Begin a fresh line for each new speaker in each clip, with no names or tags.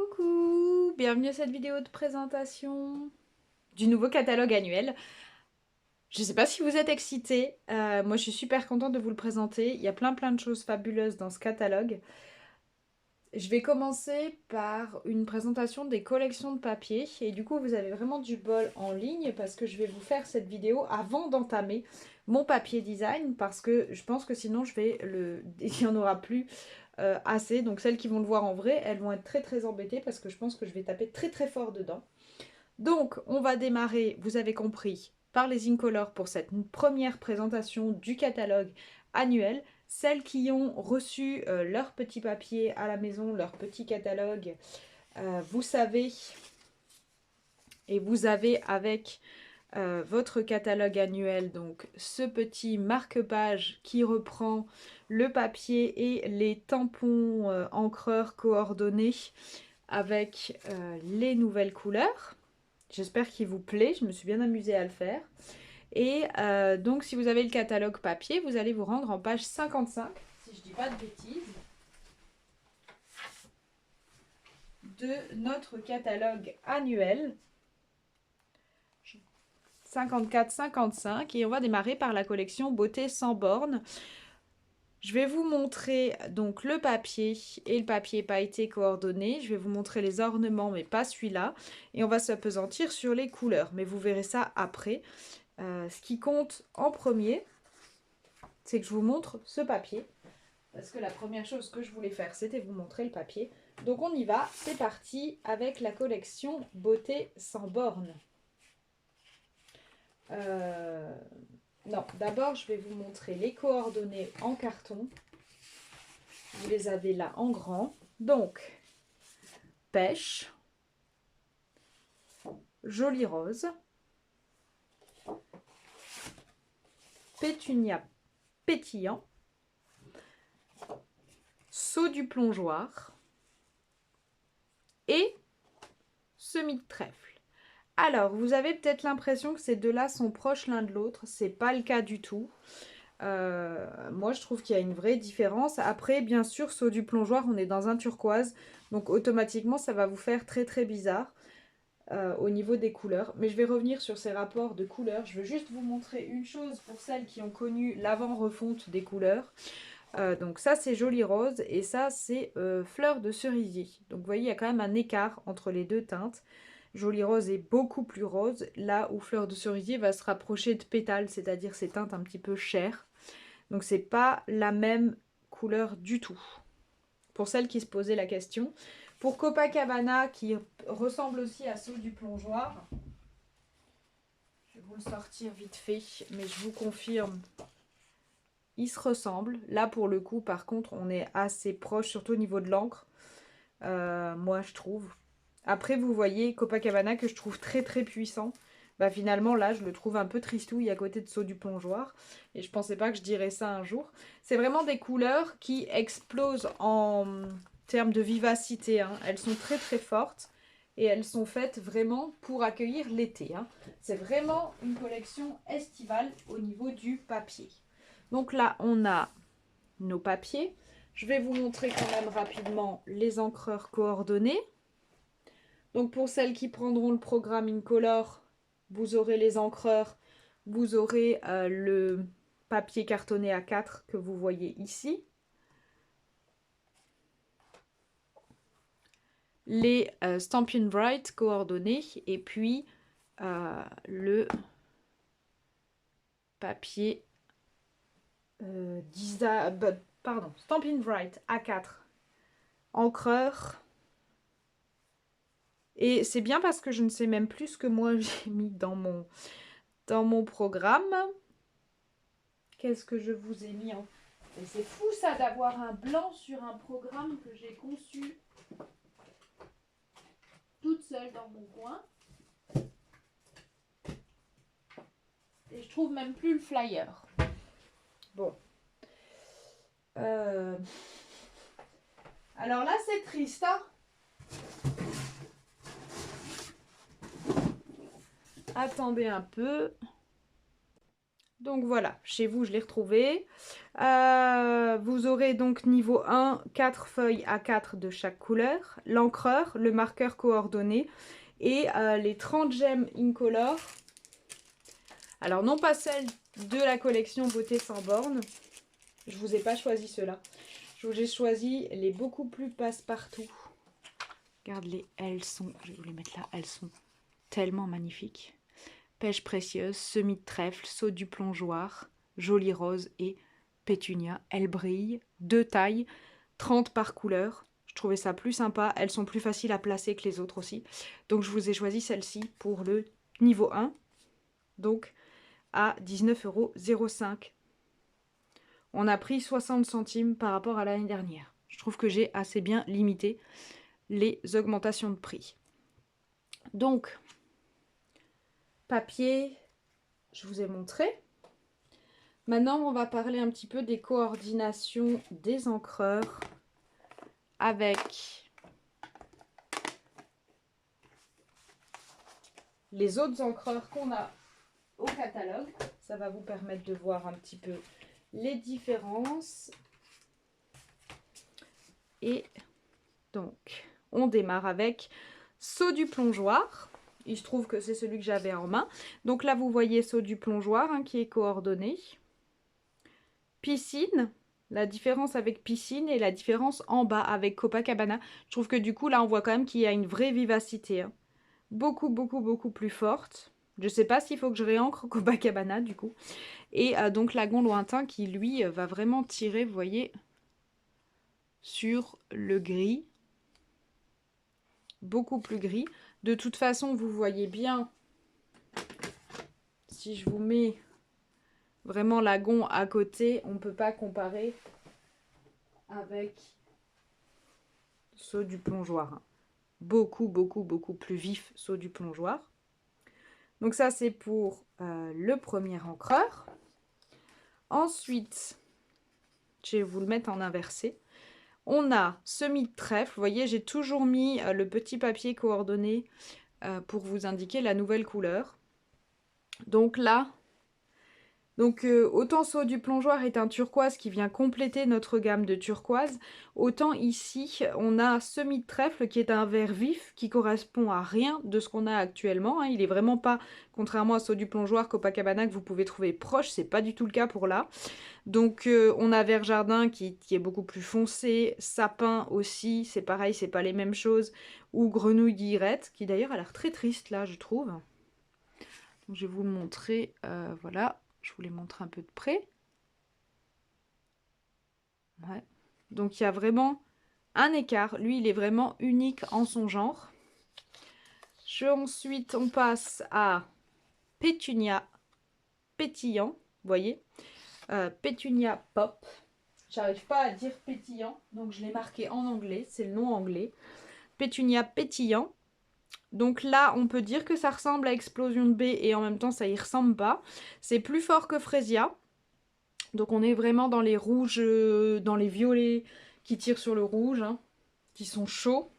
Coucou, bienvenue à cette vidéo de présentation du nouveau catalogue annuel. Je ne sais pas si vous êtes excités, moi je suis super contente de vous le présenter. Il y a plein de choses fabuleuses dans ce catalogue. Je vais commencer par une présentation des collections de papier et du coup vous avez vraiment du bol en ligne parce que je vais vous faire cette vidéo avant d'entamer mon papier design parce que je pense que sinon il n'y en aura plus assez. Donc celles qui vont le voir en vrai, elles vont être très embêtées parce que je pense que je vais taper très fort dedans. Donc on va démarrer, vous avez compris, par les Incolores pour cette première présentation du catalogue annuel. Celles qui ont reçu leur petit papier à la maison, leur petit catalogue, vous savez, et vous avez avec votre catalogue annuel, donc ce petit marque-page qui reprend le papier et les tampons encreurs coordonnés avec les nouvelles couleurs. J'espère qu'il vous plaît, je me suis bien amusée à le faire. Et donc si vous avez le catalogue papier, vous allez vous rendre en page 55, si je dis pas de bêtises, de notre catalogue annuel. 54-55 et on va démarrer par la collection Beauté sans bornes. Je vais vous montrer donc le papier et le papier pailleté coordonné. Je vais vous montrer les ornements mais pas celui-là. Et on va s'appesantir sur les couleurs. Mais vous verrez ça après. Ce qui compte en premier, c'est que je vous montre ce papier. Parce que la première chose que je voulais faire, c'était vous montrer le papier. Donc on y va. C'est parti avec la collection Beauté sans bornes. Non, d'abord je vais vous montrer les coordonnées en carton. Vous les avez là en grand. Donc, pêche, joli rose, pétunia pétillant, saut du plongeoir et semis de trèfle. Alors, vous avez peut-être l'impression que ces deux-là sont proches l'un de l'autre. C'est pas le cas du tout. Moi, je trouve qu'il y a une vraie différence. Après, bien sûr, saut du plongeoir, on est dans un turquoise. Donc, automatiquement, ça va vous faire très bizarre au niveau des couleurs. Mais je vais revenir sur ces rapports de couleurs. Je veux juste vous montrer une chose pour celles qui ont connu l'avant-refonte des couleurs. Donc ça, c'est joli rose. Et ça, c'est fleur de cerisier. Donc, vous voyez, il y a quand même un écart entre les deux teintes. Joli rose est beaucoup plus rose, là où fleur de cerisier va se rapprocher de pétale, c'est-à-dire ces teintes un petit peu chères. Donc c'est pas la même couleur du tout. Pour celles qui se posaient la question. Pour Copacabana, qui ressemble aussi à Saut du plongeoir, je vais vous le sortir vite fait, mais je vous confirme, ils se ressemblent. Là pour le coup, par contre, on est assez proche, surtout au niveau de l'encre. Moi je trouve. Après, vous voyez Copacabana que je trouve très puissant. Bah finalement, là, je le trouve un peu tristouille à côté de Saut du plongeoir. Et je pensais pas que je dirais ça un jour. C'est vraiment des couleurs qui explosent en termes de vivacité. Hein. Elles sont très fortes. Et elles sont faites vraiment pour accueillir l'été. Hein. C'est vraiment une collection estivale au niveau du papier. Donc là, on a nos papiers. Je vais vous montrer quand même rapidement les encreurs coordonnés. Donc pour celles qui prendront le programme Incolore, vous aurez les encreurs, vous aurez le papier cartonné A4 que vous voyez ici. Les Stampin' Bright coordonnés et puis le papier Stampin' Bright A4 encreur. Et c'est bien parce que je ne sais même plus ce que moi j'ai mis dans mon programme. Qu'est-ce que je vous ai mis en... Et c'est fou ça d'avoir un blanc sur un programme que j'ai conçu toute seule dans mon coin. Et je trouve même plus le flyer. Bon. Alors là c'est triste, hein. Attendez un peu. Donc voilà, chez vous, je l'ai retrouvé. Vous aurez donc niveau 1, 4 feuilles A4 de chaque couleur, l'encreur, le marqueur coordonné et les 30 gemmes incolore. Alors non pas celles de la collection Beauté sans bornes, je vous ai pas choisi ceux-là. Je vous ai choisi les beaucoup plus passe-partout. Regardez, elles sont, je vais vous les mettre là, elles sont tellement magnifiques. Pêche précieuse, semis de trèfle, saut du plongeoir, jolie rose et pétunia. Elles brillent, 2 tailles, 30 par couleur. Je trouvais ça plus sympa. Elles sont plus faciles à placer que les autres aussi. Donc je vous ai choisi celle-ci pour le niveau 1. Donc à 19,05 €. On a pris 60 centimes par rapport à l'année dernière. Je trouve que j'ai assez bien limité les augmentations de prix. Donc, papier, je vous ai montré. Maintenant, on va parler un petit peu des coordinations des encreurs avec les autres encreurs qu'on a au catalogue. Ça va vous permettre de voir un petit peu les différences. Et donc, on démarre avec Saut du plongeoir. Il se trouve que c'est celui que j'avais en main. Donc là, vous voyez Saut du plongeoir hein, qui est coordonné. Piscine. La différence avec piscine et la différence en bas avec Copacabana. Je trouve que du coup, là, on voit quand même qu'il y a une vraie vivacité. Hein. Beaucoup, beaucoup, beaucoup plus forte. Je ne sais pas s'il faut que je réancre Copacabana, du coup. Et donc, Lagon lointain qui, lui, va vraiment tirer, vous voyez, sur le gris. Beaucoup plus gris. De toute façon, vous voyez bien, si je vous mets vraiment Lagon à côté, on ne peut pas comparer avec Saut du plongeoir. Beaucoup, beaucoup, beaucoup plus vif Saut du plongeoir. Donc ça, c'est pour le premier encreur. Ensuite, je vais vous le mettre en inversé. On a semis de trèfle. Vous voyez, j'ai toujours mis le petit papier coordonné pour vous indiquer la nouvelle couleur. Donc là, autant Saut du plongeoir est un turquoise qui vient compléter notre gamme de turquoise, autant ici, on a semis de trèfle qui est un vert vif qui correspond à rien de ce qu'on a actuellement. Hein. Il n'est vraiment pas, contrairement à Saut du plongeoir Copacabana que vous pouvez trouver proche, c'est pas du tout le cas pour là. Donc on a vert jardin qui est beaucoup plus foncé, sapin aussi, c'est pareil, c'est pas les mêmes choses, ou grenouille guillerette, qui d'ailleurs a l'air très triste là, je trouve. Donc, je vais vous le montrer, voilà. Je vous les montre un peu de près. Ouais. Donc, il y a vraiment un écart. Lui, il est vraiment unique en son genre. Ensuite, on passe à Pétunia pétillant. Vous voyez Pétunia pop. J'arrive pas à dire pétillant. Donc, je l'ai marqué en anglais. C'est le nom anglais. Pétunia pétillant. Donc là, on peut dire que ça ressemble à Explosion de baie et en même temps, ça y ressemble pas. C'est plus fort que Fresia. Donc on est vraiment dans les rouges, dans les violets qui tirent sur le rouge, hein, qui sont chauds.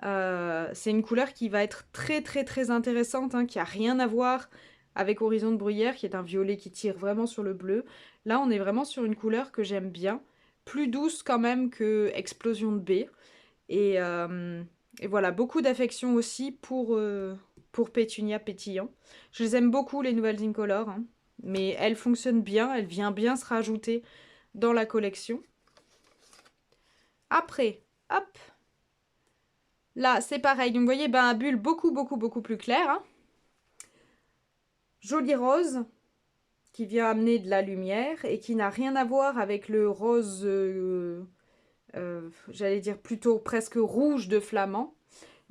C'est une couleur qui va être très très très intéressante, hein, qui a rien à voir avec Horizon de Bruyère, qui est un violet qui tire vraiment sur le bleu. Là, on est vraiment sur une couleur que j'aime bien. Plus douce quand même que Explosion de baie. Et voilà, beaucoup d'affection aussi pour Pétunia pétillant. Je les aime beaucoup, les nouvelles Incolore, hein, mais elle fonctionne bien, elle vient bien se rajouter dans la collection. Après, hop, là c'est pareil, donc vous voyez, ben, un bulle beaucoup, beaucoup, beaucoup plus clair. Hein. Jolie rose, qui vient amener de la lumière et qui n'a rien à voir avec le rose, j'allais dire plutôt presque rouge de flamand.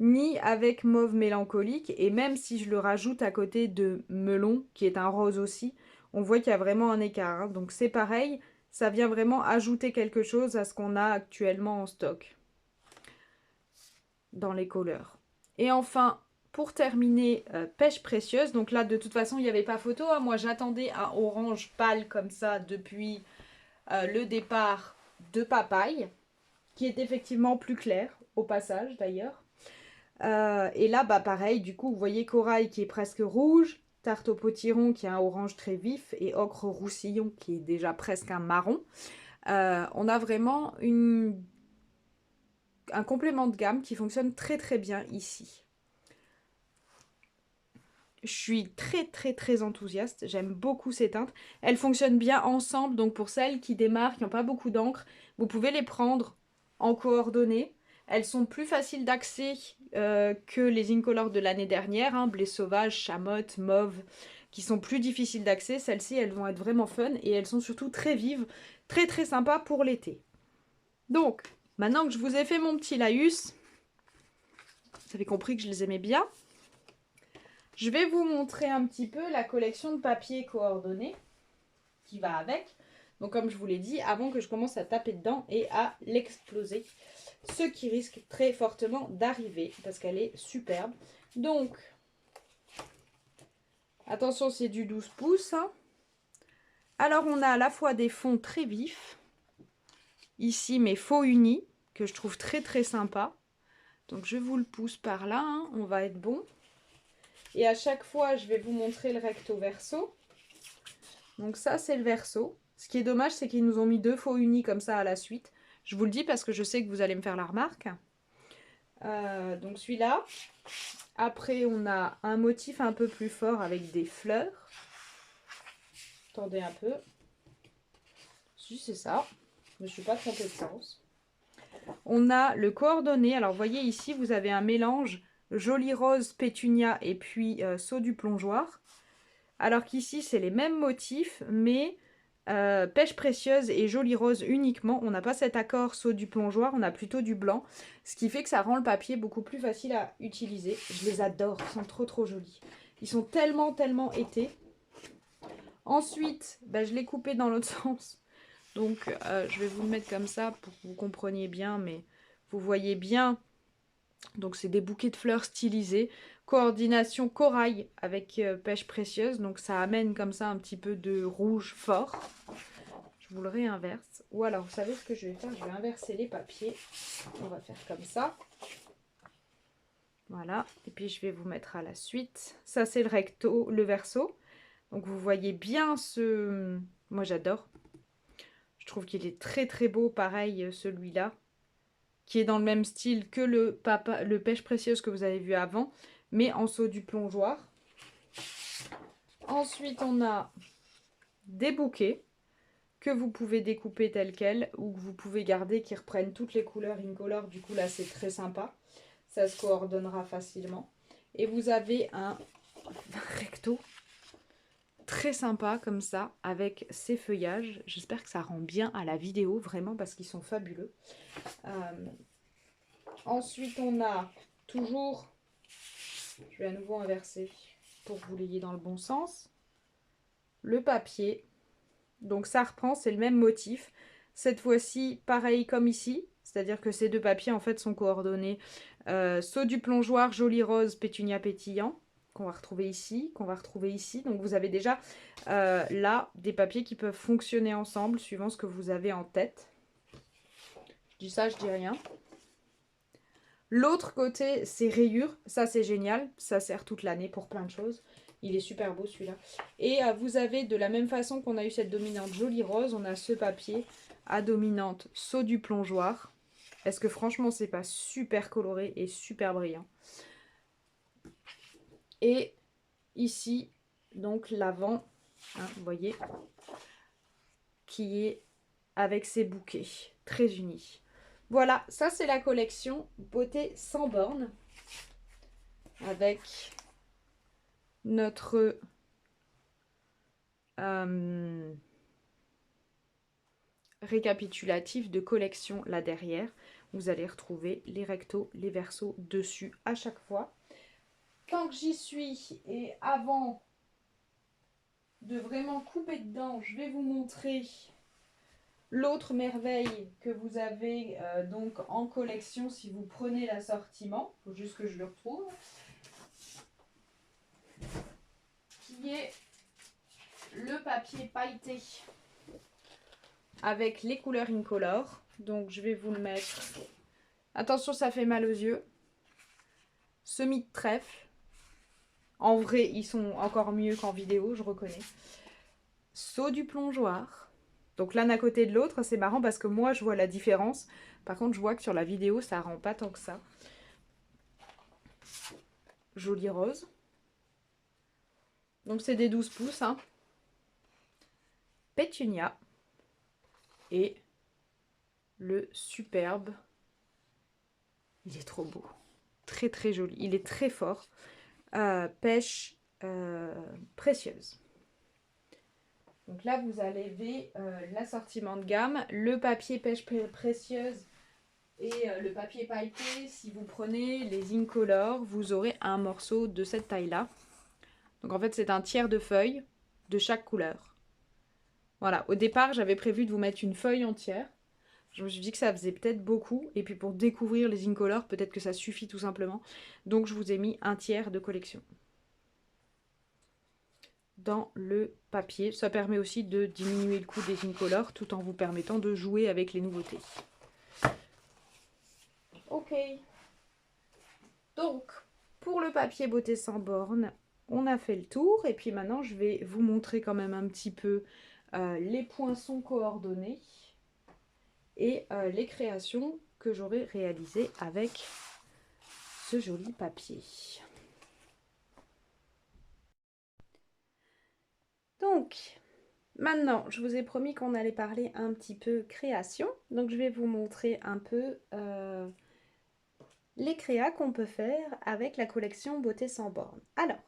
Ni avec mauve mélancolique, et même si je le rajoute à côté de melon, qui est un rose aussi, on voit qu'il y a vraiment un écart. Hein. Donc c'est pareil, ça vient vraiment ajouter quelque chose à ce qu'on a actuellement en stock dans les couleurs. Et enfin, pour terminer, pêche précieuse. Donc là, de toute façon, il n'y avait pas photo. Hein. Moi, j'attendais un orange pâle comme ça depuis le départ de Papaye, qui est effectivement plus clair, au passage d'ailleurs. Et là, bah pareil, du coup, vous voyez corail qui est presque rouge, tarte au potiron qui a un orange très vif et ocre roussillon qui est déjà presque un marron. On a vraiment un complément de gamme qui fonctionne très très bien ici. Je suis très enthousiaste, j'aime beaucoup ces teintes. Elles fonctionnent bien ensemble, donc pour celles qui démarrent, qui n'ont pas beaucoup d'encre, vous pouvez les prendre en coordonnées. Elles sont plus faciles d'accès que les Incolor de l'année dernière, hein, blé sauvage, chamotte, mauve, qui sont plus difficiles d'accès. Celles-ci, elles vont être vraiment fun et elles sont surtout très vives, très sympas pour l'été. Donc, maintenant que je vous ai fait mon petit laïus, vous avez compris que je les aimais bien. Je vais vous montrer un petit peu la collection de papier coordonnées qui va avec. Donc comme je vous l'ai dit, avant que je commence à taper dedans et à l'exploser. Ce qui risque très fortement d'arriver parce qu'elle est superbe. Donc, attention, c'est du 12 pouces. Hein. Alors on a à la fois des fonds très vifs. Ici mes faux unis que je trouve très sympa. Donc je vous le pousse par là, hein, on va être bon. Et à chaque fois, je vais vous montrer le recto verso. Donc ça, c'est le verso. Ce qui est dommage, c'est qu'ils nous ont mis 2 faux unis comme ça à la suite. Je vous le dis parce que je sais que vous allez me faire la remarque. Donc celui-là. Après, on a un motif un peu plus fort avec des fleurs. Attendez un peu. Si, c'est ça. Je ne me suis pas trompée de sens. On a le coordonné. Alors, vous voyez ici, vous avez un mélange joli rose, pétunia et puis saut du plongeoir. Alors qu'ici, c'est les mêmes motifs, mais pêche précieuse et joli rose uniquement. On n'a pas cet accord saut du plongeoir, on a plutôt du blanc. Ce qui fait que ça rend le papier beaucoup plus facile à utiliser. Je les adore, ils sont trop jolis. Ils sont tellement été. Ensuite, je l'ai coupé dans l'autre sens. Donc, je vais vous le mettre comme ça pour que vous compreniez bien, mais vous voyez bien. Donc, c'est des bouquets de fleurs stylisés. Coordination corail avec pêche précieuse. Donc, ça amène comme ça un petit peu de rouge fort. Je vous le réinverse. Ou alors, vous savez ce que je vais faire? Je vais inverser les papiers. On va faire comme ça. Voilà. Et puis, je vais vous mettre à la suite. Ça, c'est le recto, le verso. Donc, vous voyez bien ce... Moi, j'adore. Je trouve qu'il est très beau. Pareil, celui-là. Qui est dans le même style que le pêche précieuse que vous avez vu avant. Mais en saut du plongeoir. Ensuite, on a des bouquets que vous pouvez découper tel quel ou que vous pouvez garder qui reprennent toutes les couleurs incolore. Du coup, là, c'est très sympa. Ça se coordonnera facilement. Et vous avez un recto très sympa comme ça avec ces feuillages. J'espère que ça rend bien à la vidéo, vraiment, parce qu'ils sont fabuleux. Ensuite, on a toujours... Je vais à nouveau inverser pour que vous l'ayez dans le bon sens. Le papier. Donc ça reprend, c'est le même motif. Cette fois-ci, pareil comme ici. C'est-à-dire que ces deux papiers, en fait, sont coordonnés. Saut du plongeoir, joli rose, pétunia pétillant. Qu'on va retrouver ici, qu'on va retrouver ici. Donc vous avez déjà là des papiers qui peuvent fonctionner ensemble, suivant ce que vous avez en tête. Je dis ça, je dis rien. L'autre côté, c'est rayures. Ça, c'est génial. Ça sert toute l'année pour plein de choses. Il est super beau celui-là. Et vous avez, de la même façon qu'on a eu cette dominante jolie rose, on a ce papier à dominante saut du plongeoir. Est-ce que franchement, c'est pas super coloré et super brillant? Et ici, donc l'avant, hein, vous voyez, qui est avec ses bouquets très unis. Voilà, ça c'est la collection Beauté sans bornes avec notre récapitulatif de collection là derrière. Vous allez retrouver les rectos, les versos dessus à chaque fois. Tant que j'y suis et avant de vraiment couper dedans, je vais vous montrer l'autre merveille que vous avez donc en collection si vous prenez l'assortiment. Il faut juste que je le retrouve. Qui est le papier pailleté avec les couleurs incolore. Donc je vais vous le mettre. Attention, ça fait mal aux yeux. Semis de trèfle. En vrai, ils sont encore mieux qu'en vidéo, je reconnais. Saut du plongeoir. Donc l'un à côté de l'autre, c'est marrant parce que moi, je vois la différence. Par contre, je vois que sur la vidéo, ça rend pas tant que ça. Joli rose. Donc c'est des 12 pouces. Hein. Pétunia. Et le superbe. Il est trop beau. Très très joli. Il est très fort. Pêche précieuse. Donc là, vous avez l'assortiment de gamme. Le papier pêche précieuse et le papier pailleté. Si vous prenez les Incolor, vous aurez un morceau de cette taille-là. Donc en fait, c'est un tiers de feuille de chaque couleur. Voilà. Au départ, j'avais prévu de vous mettre une feuille entière. Je me suis dit que ça faisait peut-être beaucoup. Et puis pour découvrir les Incolor, peut-être que ça suffit tout simplement. Donc je vous ai mis un tiers de collection dans le papier. Ça permet aussi de diminuer le coût des Incolor tout en vous permettant de jouer avec les nouveautés. Ok. Donc, pour le papier beauté sans borne, on a fait le tour. Et puis maintenant, je vais vous montrer quand même un petit peu les poinçons coordonnés et les créations que j'aurai réalisées avec ce joli papier. Donc, maintenant, je vous ai promis qu'on allait parler un petit peu création. Donc, je vais vous montrer un peu les créas qu'on peut faire avec la collection Beauté sans borne. Alors,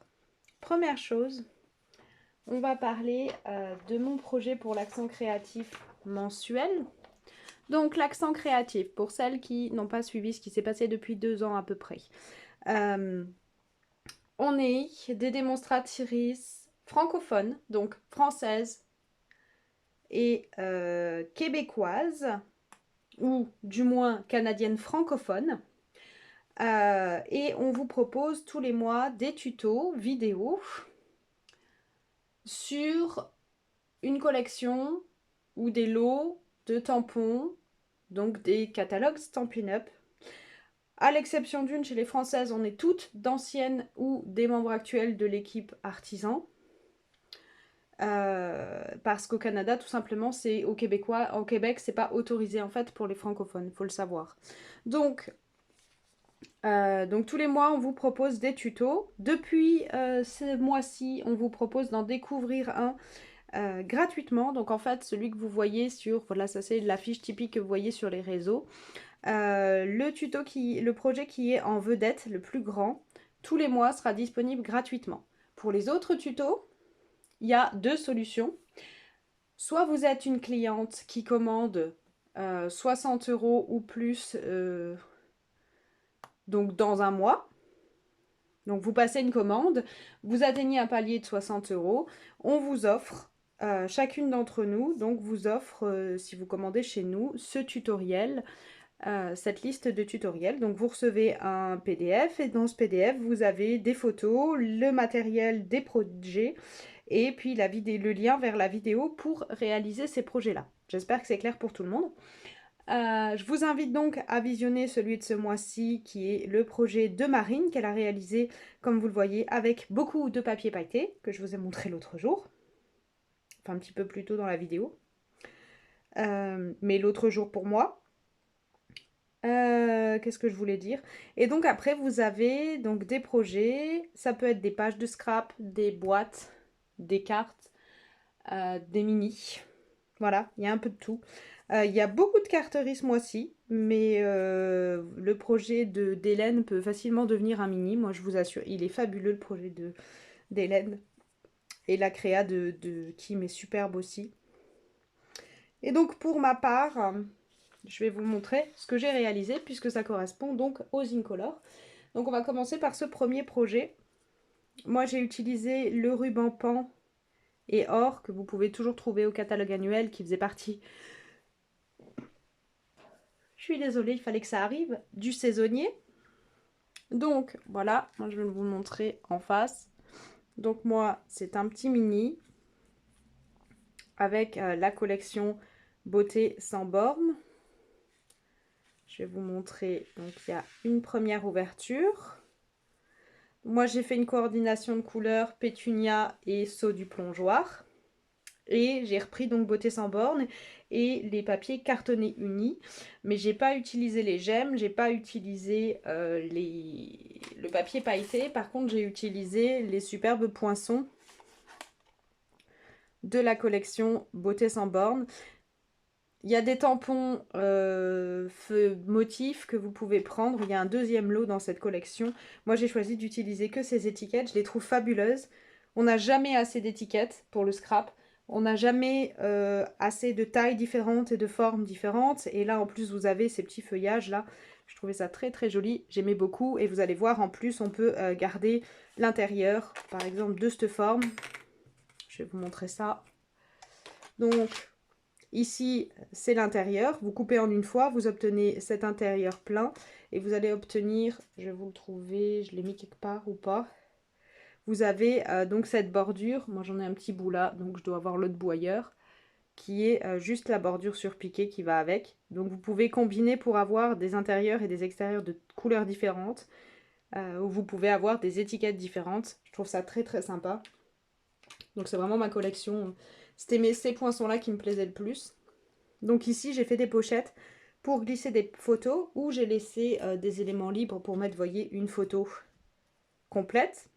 première chose, on va parler de mon projet pour l'accent créatif mensuel. Donc, l'accent créatif, pour celles qui n'ont pas suivi ce qui s'est passé depuis 2 ans à peu près. On est des démonstratrices francophones, donc françaises et québécoises, ou du moins canadiennes francophones. Et on vous propose tous les mois des tutos vidéo sur une collection ou des lots de tampons, donc des catalogues Stampin' Up. À l'exception d'une, chez les Françaises, on est toutes d'anciennes ou des membres actuels de l'équipe artisan. Parce qu'au Canada, tout simplement, c'est au Québec, c'est pas autorisé en fait pour les francophones, il faut le savoir. Donc tous les mois, on vous propose des tutos. Depuis ce mois-ci, on vous propose d'en découvrir un gratuitement. Donc en fait, celui que vous voyez sur, voilà, ça c'est l'affiche typique que vous voyez sur les réseaux. Le projet qui est en vedette, le plus grand, tous les mois sera disponible gratuitement. Pour les autres tutos, il y a 2 solutions. Soit vous êtes une cliente qui commande 60 € ou plus donc dans un mois. Donc vous passez une commande, vous atteignez un palier de 60 €, on vous offre, chacune d'entre nous, donc vous offre, si vous commandez chez nous, ce tutoriel, cette liste de tutoriels. Donc vous recevez un PDF et dans ce PDF, vous avez des photos, le matériel des projets et puis le lien vers la vidéo pour réaliser ces projets-là. J'espère que c'est clair pour tout le monde. Je vous invite donc à visionner celui de ce mois-ci qui est le projet de Marine qu'elle a réalisé, comme vous le voyez, avec beaucoup de papier pailleté que je vous ai montré l'autre jour. Enfin, un petit peu plus tôt dans la vidéo. Mais l'autre jour pour moi. Qu'est-ce que je voulais dire? Et donc après, vous avez donc des projets. Ça peut être des pages de scrap, des boîtes, des cartes, des mini. Voilà, il y a un peu de tout. Il y a beaucoup de carterie ce mois-ci, mais le projet d'Hélène peut facilement devenir un mini. Moi, je vous assure, il est fabuleux le projet d'Hélène. Et la créa de Kim est superbe aussi. Et donc, pour ma part, je vais vous montrer ce que j'ai réalisé, puisque ça correspond donc aux Incolor. Donc, on va commencer par ce premier projet. Moi, j'ai utilisé le ruban pan et or, que vous pouvez toujours trouver au catalogue annuel, qui faisait partie... Je suis désolée, il fallait que ça arrive, du saisonnier. Donc, voilà, moi je vais vous le montrer en face. Donc moi, c'est un petit mini avec la collection Beauté sans borne. Je vais vous montrer, donc il y a une première ouverture. Moi, j'ai fait une coordination de couleurs pétunia et saut du plongeoir. Et j'ai repris donc Beauté sans borne et les papiers cartonnés unis. Mais j'ai pas utilisé les gemmes, j'ai pas utilisé le papier pailleté. Par contre, j'ai utilisé les superbes poinçons de la collection Beauté sans borne. Il y a des tampons feu motifs que vous pouvez prendre. Il y a un deuxième lot dans cette collection. Moi, j'ai choisi d'utiliser que ces étiquettes. Je les trouve fabuleuses. On n'a jamais assez d'étiquettes pour le scrap. On n'a jamais assez de tailles différentes et de formes différentes. Et là, en plus, vous avez ces petits feuillages-là. Je trouvais ça très, très joli. J'aimais beaucoup. Et vous allez voir, en plus, on peut garder l'intérieur, par exemple, de cette forme. Je vais vous montrer ça. Donc, ici, c'est l'intérieur. Vous coupez en une fois, vous obtenez cet intérieur plein. Et vous allez obtenir, je vais vous le trouver, je l'ai mis quelque part ou pas. Vous avez donc cette bordure. Moi, j'en ai un petit bout là, donc je dois avoir l'autre bout ailleurs. Qui est juste la bordure surpiquée qui va avec. Donc, vous pouvez combiner pour avoir des intérieurs et des extérieurs de couleurs différentes. Ou vous pouvez avoir des étiquettes différentes. Je trouve ça très, très sympa. Donc, c'est vraiment ma collection. C'était ces poinçons-là qui me plaisaient le plus. Donc ici, j'ai fait des pochettes pour glisser des photos où j'ai laissé des éléments libres pour mettre, voyez, une photo complète.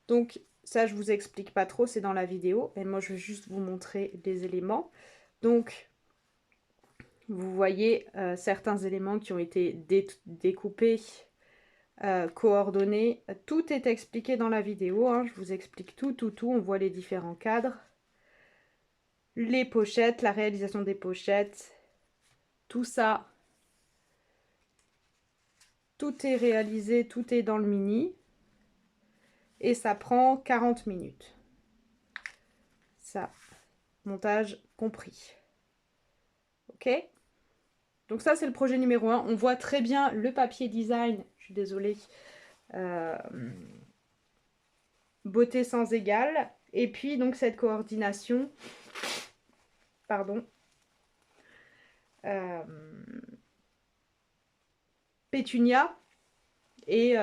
Donc ça, je vous explique pas trop, c'est dans la vidéo. Et moi, je vais juste vous montrer les éléments. Donc, vous voyez certains éléments qui ont été découpés, coordonnés. Tout est expliqué dans la vidéo, hein. Je vous explique tout. On voit les différents cadres. Les pochettes, la réalisation des pochettes. Tout ça, tout est réalisé, tout est dans le mini. Et ça prend 40 minutes. Ça, montage compris. Ok? Donc ça, c'est le projet numéro 1. On voit très bien le papier design. Je suis désolée. Beauté sans égale. Et puis, donc, cette coordination. Pardon. Pétunia. Et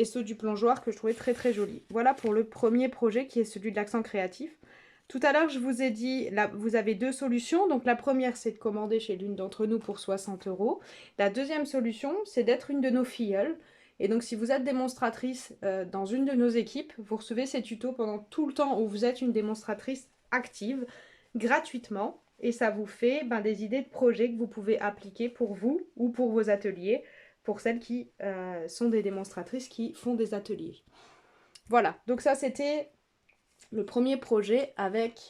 ceux du plongeoir que je trouvais très très joli. Voilà pour le premier projet qui est celui de l'accent créatif. Tout à l'heure, je vous ai dit, là, vous avez deux solutions. Donc la première, c'est de commander chez l'une d'entre nous pour 60 €. La deuxième solution, c'est d'être une de nos filleules. Et donc si vous êtes démonstratrice dans une de nos équipes, vous recevez ces tutos pendant tout le temps où vous êtes une démonstratrice active, gratuitement. Et ça vous fait des idées de projets que vous pouvez appliquer pour vous ou pour vos ateliers, pour celles qui sont des démonstratrices qui font des ateliers. Voilà, donc ça c'était le premier projet avec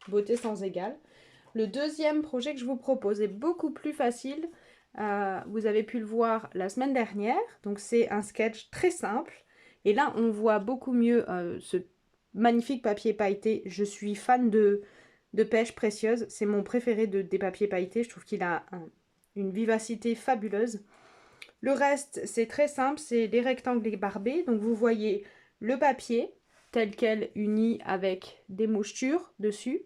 Beauté sans égale. Le deuxième projet que je vous propose est beaucoup plus facile. Vous avez pu le voir la semaine dernière. Donc c'est un sketch très simple. Et là, on voit beaucoup mieux ce magnifique papier pailleté. Je suis fan de pêche précieuse. C'est mon préféré des papiers pailletés. Je trouve qu'il a une vivacité fabuleuse. Le reste, c'est très simple. C'est des rectangles barbés. Donc vous voyez le papier tel quel uni avec des mouchetures dessus.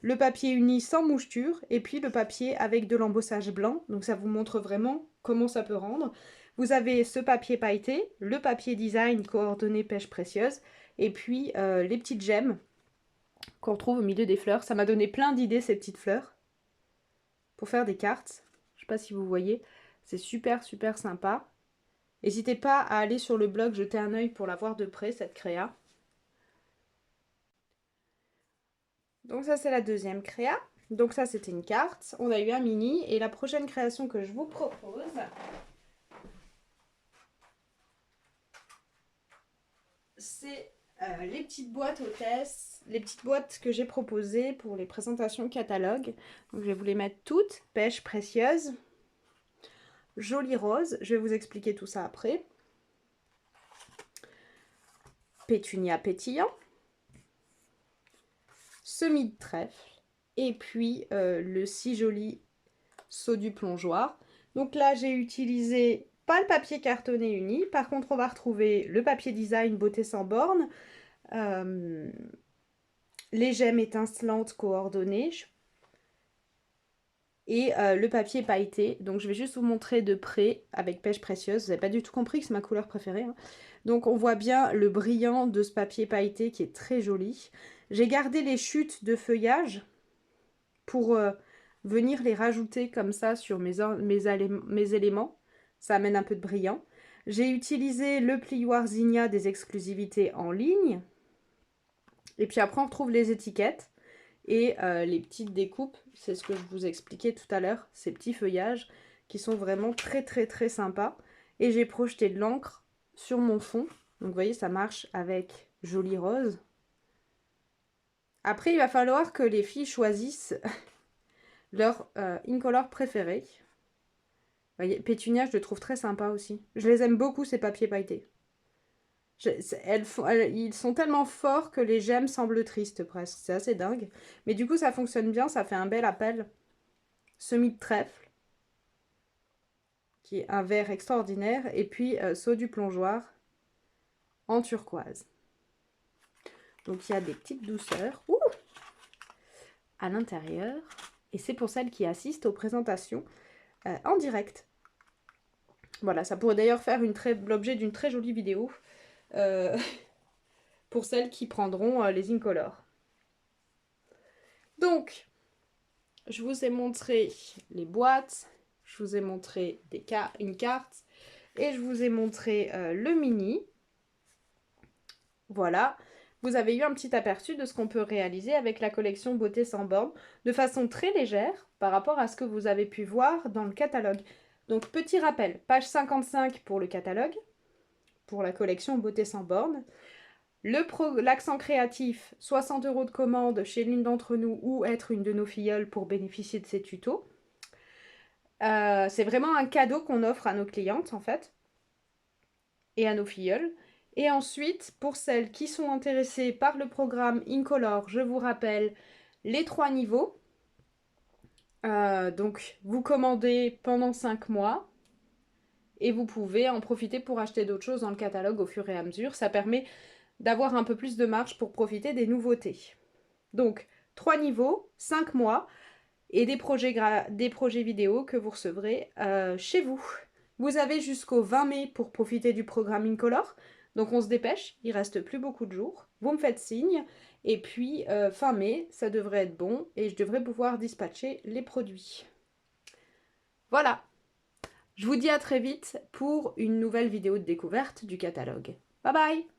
Le papier uni sans moucheture et puis le papier avec de l'embossage blanc. Donc ça vous montre vraiment comment ça peut rendre. Vous avez ce papier pailleté, le papier design coordonné pêche précieuse et puis les petites gemmes qu'on retrouve au milieu des fleurs. Ça m'a donné plein d'idées ces petites fleurs pour faire des cartes. Je ne sais pas si vous voyez, c'est super super sympa. N'hésitez pas à aller sur le blog jeter un œil pour la voir de près cette créa. Donc ça c'est la deuxième créa. Donc ça c'était une carte. On a eu un mini. Et la prochaine création que je vous propose, c'est les petites boîtes hôtesses. Les petites boîtes que j'ai proposées pour les présentations catalogue. Donc je vais vous les mettre toutes. Pêche précieuse. Joli rose. Je vais vous expliquer tout ça après. Pétunia pétillant. Semis de trèfle. Et puis le si joli saut du plongeoir. Donc là, j'ai utilisé pas le papier cartonné uni. Par contre, on va retrouver le papier design Beauté sans borne. Les gemmes étincelantes coordonnées. et le papier pailleté. Donc je vais juste vous montrer de près avec pêche précieuse. Vous n'avez pas du tout compris que c'est ma couleur préférée, hein. Donc on voit bien le brillant de ce papier pailleté qui est très joli. J'ai gardé les chutes de feuillage pour venir les rajouter comme ça sur mes éléments. Ça amène un peu de brillant. J'ai utilisé le plioir Zinnia des exclusivités en ligne. Et puis après on retrouve les étiquettes et les petites découpes. C'est ce que je vous expliquais tout à l'heure. Ces petits feuillages qui sont vraiment très très très sympas. Et j'ai projeté de l'encre sur mon fond. Donc vous voyez, ça marche avec joli rose. Après, il va falloir que les filles choisissent leur incolore préféré. Vous voyez, Pétunia, je le trouve très sympa aussi. Je les aime beaucoup, ces papiers pailletés. Ils sont tellement forts que les gemmes semblent tristes presque. C'est assez dingue. Mais du coup, ça fonctionne bien. Ça fait un bel appel. Semis de trèfle, qui est un vert extraordinaire. Et puis, saut du plongeoir en turquoise. Donc, il y a des petites douceurs à l'intérieur. Et c'est pour celles qui assistent aux présentations en direct. Voilà, ça pourrait d'ailleurs faire l'objet d'une très jolie vidéo pour celles qui prendront les incolores. Donc, je vous ai montré les boîtes, je vous ai montré une carte et je vous ai montré le mini. Voilà, vous avez eu un petit aperçu de ce qu'on peut réaliser avec la collection Beauté sans bornes de façon très légère par rapport à ce que vous avez pu voir dans le catalogue. Donc, petit rappel, page 55 pour le catalogue, pour la collection Beauté sans bornes. L'accent créatif, 60 € de commande chez l'une d'entre nous ou être une de nos filleules pour bénéficier de ces tutos. C'est vraiment un cadeau qu'on offre à nos clientes en fait et à nos filleules. Et ensuite, pour celles qui sont intéressées par le programme Incolore, je vous rappelle les 3 niveaux. Donc, vous commandez pendant 5 mois et vous pouvez en profiter pour acheter d'autres choses dans le catalogue au fur et à mesure. Ça permet d'avoir un peu plus de marge pour profiter des nouveautés. Donc, 3 niveaux, 5 mois et des projets vidéo que vous recevrez chez vous. Vous avez jusqu'au 20 mai pour profiter du programme Incolore. Donc, on se dépêche, il reste plus beaucoup de jours. Vous me faites signe. Et puis, fin mai, ça devrait être bon et je devrais pouvoir dispatcher les produits. Voilà. Je vous dis à très vite pour une nouvelle vidéo de découverte du catalogue. Bye bye!